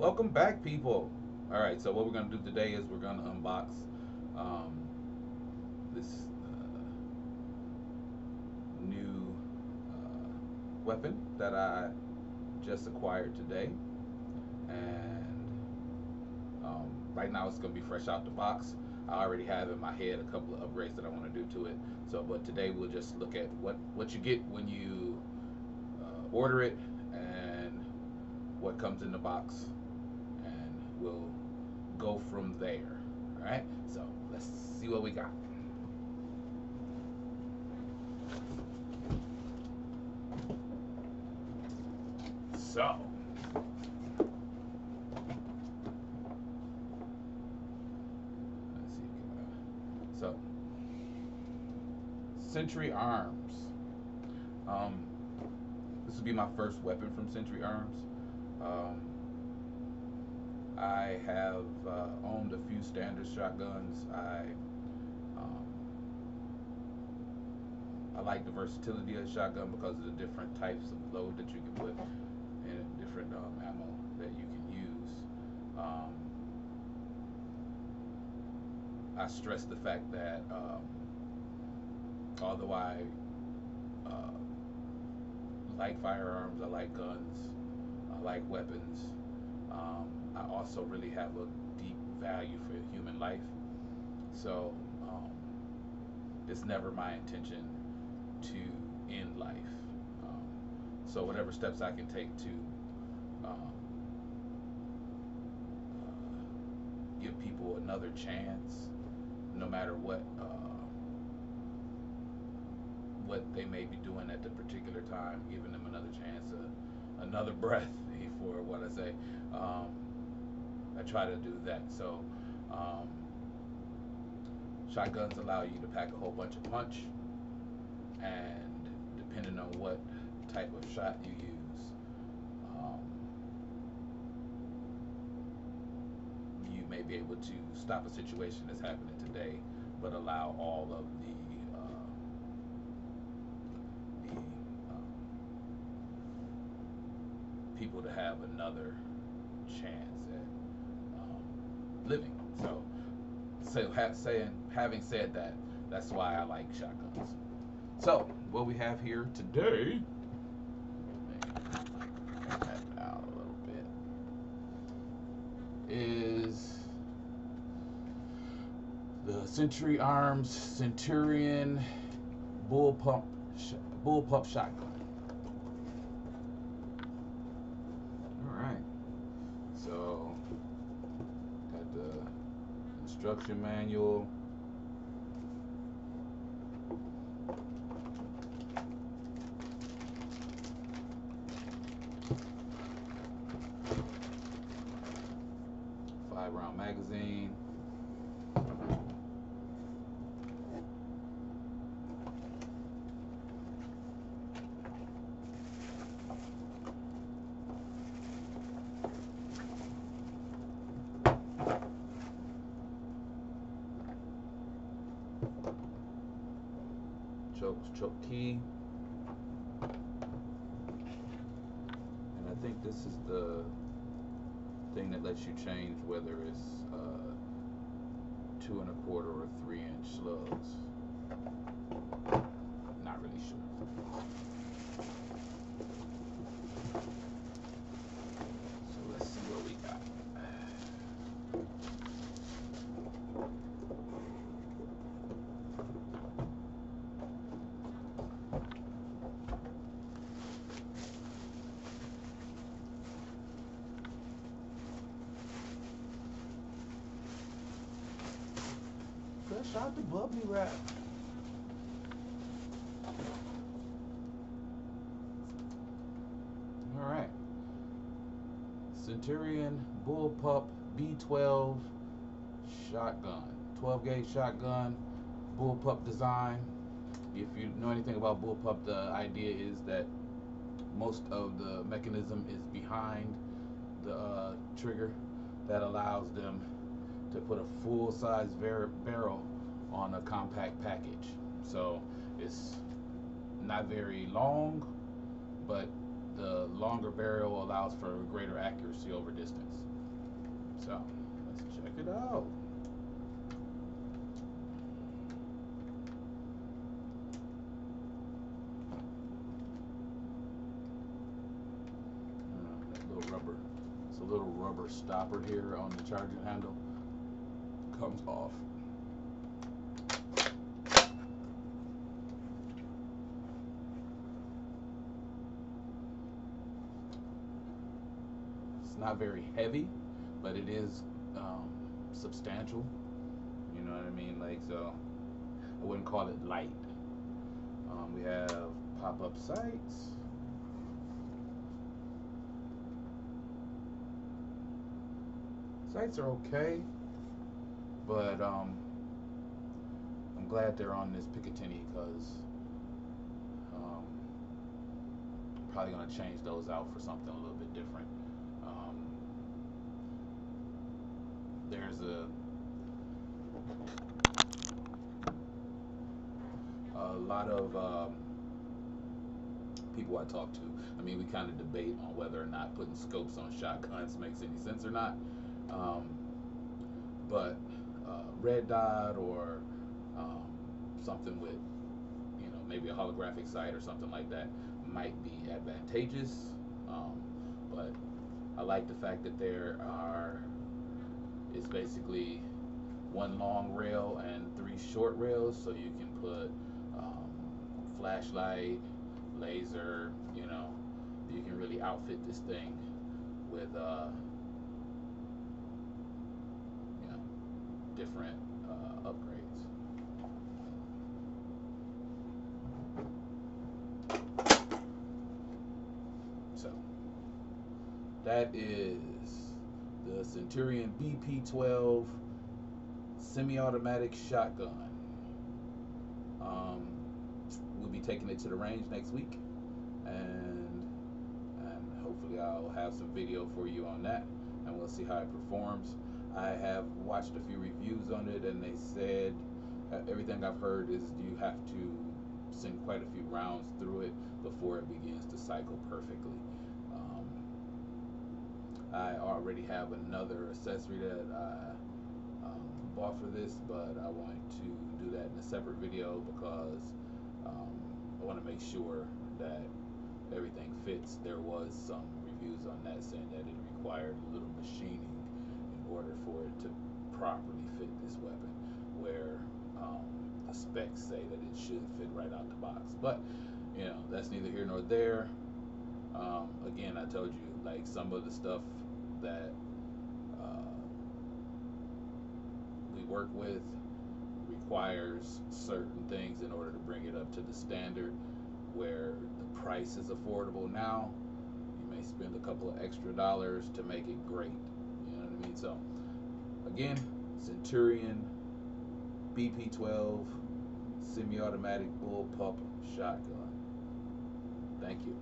Welcome back, people. All right, so what we're going to do today is we're going to unbox um, this new weapon that I just acquired today. And right now it's going to be fresh out the box. I already have in my head a couple of upgrades that I want to do to it. So, but today we'll just look at what you get when you order it and what comes in the box, and we'll go from there. All right, so let's see what we got. So, let's see. So, Century Arms. Um, this will be my first weapon from Century Arms. Um, I have owned a few standard shotguns. Um, I like the versatility of the shotgun because of the different types of load that you can put and different ammo that you can use. Um, I stress the fact that although I uh, like firearms, I like guns, I like weapons, um, I also really have a deep value for human life. So it's never my intention to end life. Um, so whatever steps I can take to um, give people another chance, no matter what they may be doing at the particular time, giving them another chance, another breath for what I say. Um, I try to do that. So um, shotguns allow you to pack a whole bunch of punch, and depending on what type of shot you use, um, you may be able to stop a situation that's happening today, but allow all of the people to have another chance at living. Having said that, that's why I like shotguns. So, what we have here today, that out a little bit, is the Century Arms Centurion Bullpup Bullpup Shotgun. All right. So, got the instruction manual. Five-round magazine. Choke key. And I think this is the thing that lets you change whether it's 2 1/4 or 3-inch slugs. Not really sure. So let's see what we got. Fresh out the bubbly wrap. All right. Centurion Bullpup B12 shotgun. 12 gauge shotgun. Bullpup Design. If you know anything about Bullpup, the idea is that most of the mechanism is behind the trigger that allows them to put a full-size barrel on a compact package. So it's not very long, but the longer barrel allows for greater accuracy over distance. So let's check it out. That little rubber, it's a little rubber stopper here on the charging handle. Comes off. It's not very heavy, but it is substantial. You know what I mean? Like, so I wouldn't call it light. We have pop-up sights. Sights are okay, but I'm glad they're on this Picatinny because um, I'm probably gonna change those out for something a little bit different. Um, there's a lot of people I talk to. I mean, we kind of debate on whether or not putting scopes on shotguns makes any sense or not. Um, but red dot or um, something with, you know, maybe a holographic sight or something like that might be advantageous. But I like the fact that it's basically one long rail and three short rails, so you can put flashlight, laser, you know, you can really outfit this thing with you know, different upgrades. So that is the Centurion BP-12 semi-automatic shotgun. Um, we'll be taking it to the range next week, and hopefully I'll have some video for you on that, and we'll see how it performs. I have watched a few reviews on it, and they said everything I've heard is you have to send quite a few rounds through it before it begins to cycle perfectly. I already have another accessory that I bought for this, but I want to do that in a separate video because I want to make sure that everything fits. There was some reviews on that saying that it required a little machining in order for it to properly fit this weapon, where the specs say that it should fit right out the box. But you know, that's neither here nor there. Again, I told you, like, some of the stuff that we work with requires certain things in order to bring it up to the standard where the price is affordable now. You may spend a couple of extra dollars to make it great. You know what I mean? So again, Centurion BP-12 semi-automatic bullpup shotgun. Thank you.